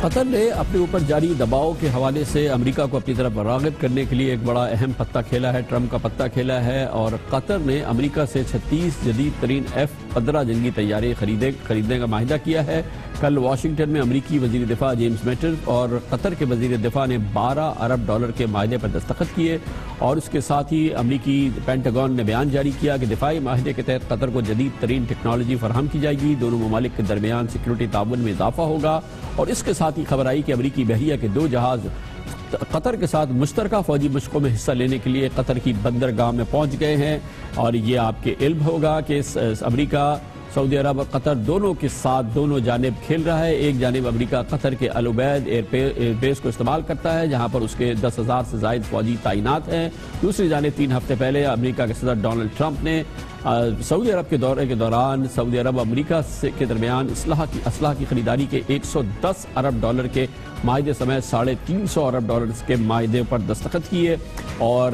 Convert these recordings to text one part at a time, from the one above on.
قطر نے اپنے اوپر جاری دباؤ کے حوالے سے امریکہ کو اپنی طرف راغب کرنے کے لیے ایک بڑا اہم پتہ کھیلا ہے، ٹرمپ کا پتہ کھیلا ہے، اور قطر نے امریکہ سے 36 جدید ترین F-15 جنگی طیارے خریدنے کا معاہدہ کیا ہے۔ کل واشنگٹن میں امریکی وزیر دفاع جیمز میٹس اور قطر کے وزیر دفاع نے $12 ارب کے معاہدے پر دستخط کیے، اور اس کے ساتھ ہی امریکی پینٹاگون نے بیان جاری کیا کہ دفاعی معاہدے کے تحت قطر کو جدید ترین ٹیکنالوجی فراہم کی جائے گی، دونوں ممالک کے درمیان سیکیورٹی تعاون میں اضافہ ہوگا، اور اس کے ساتھ ہی خبر آئی کہ امریکی بحریہ کے 2 جہاز قطر کے ساتھ مشترکہ فوجی مشقوں میں حصہ لینے کے لیے قطر کی بندرگاہ میں پہنچ گئے ہیں۔ اور یہ آپ کے علم ہوگا کہ امریکہ، سعودی عرب اور قطر دونوں کے ساتھ دونوں جانب کھیل رہا ہے۔ ایک جانب امریکہ قطر کے العبید ایئر بیس کو استعمال کرتا ہے، جہاں پر اس کے 10,000 سے زائد فوجی تعینات ہیں۔ دوسری جانب 3 ہفتے پہلے امریکہ کے صدر ڈونلڈ ٹرمپ نے سعودی عرب کے دورے کے دوران سعودی عرب اور امریکہ کے درمیان اسلحہ کی خریداری کے $110 ارب کے معاہدے سمیت $350 ارب کے معاہدے پر دستخط کیے، اور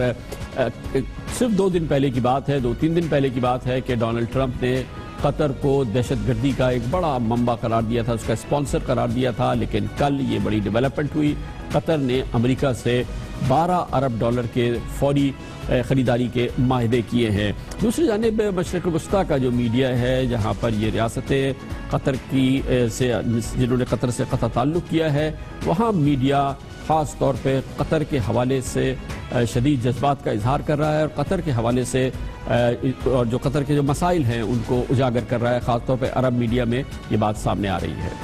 صرف 2 دن پہلے کی بات ہے، 2-3 دن پہلے کی بات ہے کہ ڈونلڈ ٹرمپ نے قطر کو دہشت گردی کا ایک بڑا منبع قرار دیا تھا، اس کا اسپانسر قرار دیا تھا، لیکن کل یہ بڑی ڈیولپمنٹ ہوئی۔ قطر نے امریکہ سے $12 ارب کے فوری خریداری کے معاہدے کیے ہیں۔ دوسری جانب مشرق وسطیٰ کا جو میڈیا ہے، جہاں پر یہ ریاستیں قطر جنہوں نے قطر سے قطع تعلق کیا ہے، وہاں میڈیا خاص طور پہ قطر کے حوالے سے شدید جذبات کا اظہار کر رہا ہے، اور قطر کے حوالے سے اور جو قطر کے جو مسائل ہیں ان کو اجاگر کر رہا ہے۔ خاص طور پہ عرب میڈیا میں یہ بات سامنے آ رہی ہے۔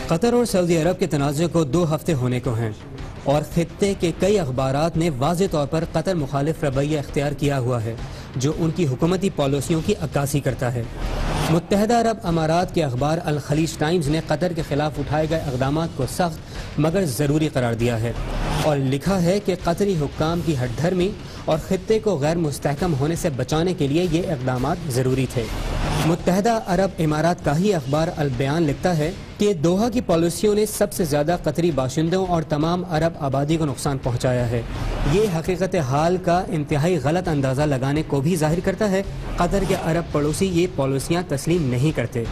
قطر اور سعودی عرب کے تنازع کو 2 ہفتے ہونے کو ہیں، اور خطے کے کئی اخبارات نے واضح طور پر قطر مخالف رویہ اختیار کیا ہوا ہے، جو ان کی حکومتی پالیسیوں کی عکاسی کرتا ہے۔ متحدہ عرب امارات کے اخبار الخلیج ٹائمز نے قطر کے خلاف اٹھائے گئے اقدامات کو سخت مگر ضروری قرار دیا ہے، اور لکھا ہے کہ قطری حکام کی ہٹ دھرمی اور خطے کو غیر مستحکم ہونے سے بچانے کے لیے یہ اقدامات ضروری تھے۔ متحدہ عرب امارات کا ہی اخبار البیان لکھتا ہے کہ دوحہ کی پالیسیوں نے سب سے زیادہ قطری باشندوں اور تمام عرب آبادی کو نقصان پہنچایا ہے۔ یہ حقیقت حال کا انتہائی غلط اندازہ لگانے کو بھی ظاہر کرتا ہے۔ قطر کے عرب پڑوسی یہ پالیسیاں تسلیم نہیں کرتے۔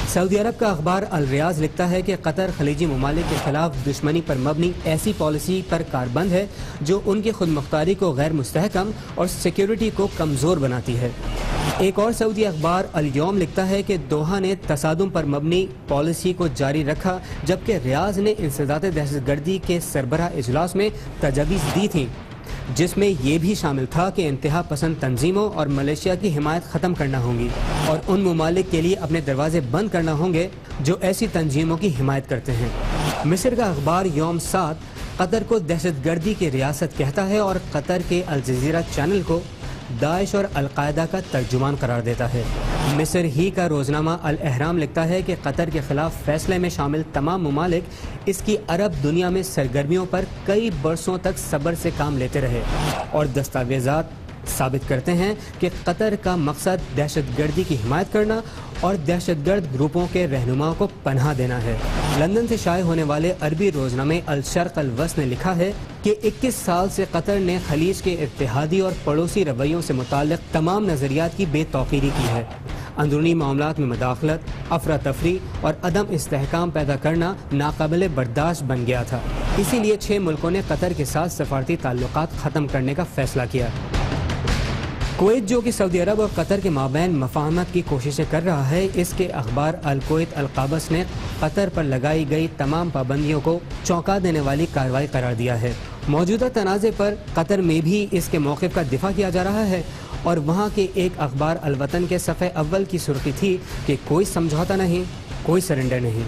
سعودی عرب کا اخبار الریاض لکھتا ہے کہ قطر خلیجی ممالک کے خلاف دشمنی پر مبنی ایسی پالیسی پر کاربند ہے جو ان کی خود مختاری کو غیر مستحکم اور سیکیورٹی کو کمزور بناتی ہے۔ ایک اور سعودی اخبار الیوم لکھتا ہے کہ دوحہ نے تصادم پر مبنی پالیسی کو جاری رکھا، جبکہ ریاض نے انسداد دہشت گردی کے سربراہ اجلاس میں تجاویز دی تھیں، جس میں یہ بھی شامل تھا کہ انتہا پسند تنظیموں اور ملیشیا کی حمایت ختم کرنا ہوں گی، اور ان ممالک کے لیے اپنے دروازے بند کرنا ہوں گے جو ایسی تنظیموں کی حمایت کرتے ہیں۔ مصر کا اخبار یوم 7 قطر کو دہشت گردی کی ریاست کہتا ہے، اور قطر کے الجزیرہ چینل کو داعش اور القاعدہ کا ترجمان قرار دیتا ہے۔ مصر ہی کا روزنامہ الاہرام لکھتا ہے کہ قطر کے خلاف فیصلے میں شامل تمام ممالک اس کی عرب دنیا میں سرگرمیوں پر کئی برسوں تک صبر سے کام لیتے رہے، اور دستاویزات ثابت کرتے ہیں کہ قطر کا مقصد دہشت گردی کی حمایت کرنا اور دہشت گرد گروپوں کے رہنماؤں کو پناہ دینا ہے۔ لندن سے شائع ہونے والے عربی روزنامے الشرق الوسط نے لکھا ہے کہ 21 سال سے قطر نے خلیج کے اتحادی اور پڑوسی رویوں سے متعلق تمام نظریات کی بے توقیری کی ہے۔ اندرونی معاملات میں مداخلت، افراتفری اور عدم استحکام پیدا کرنا ناقابل برداشت بن گیا تھا۔ اسی لیے 6 ملکوں نے قطر کے ساتھ سفارتی تعلقات ختم کرنے کا فیصلہ کیا۔ کویت، جو کہ سعودی عرب اور قطر کے مابین مفاہمت کی کوششیں کر رہا ہے، اس کے اخبار الکویت القابس نے قطر پر لگائی گئی تمام پابندیوں کو چونکا دینے والی کارروائی قرار دیا ہے۔ موجودہ تنازع پر قطر میں بھی اس کے موقف کا دفاع کیا جا رہا ہے، اور وہاں کے ایک اخبار الوطن کے صفحے اول کی سرخی تھی کہ کوئی سمجھوتا نہیں، کوئی سرنڈر نہیں۔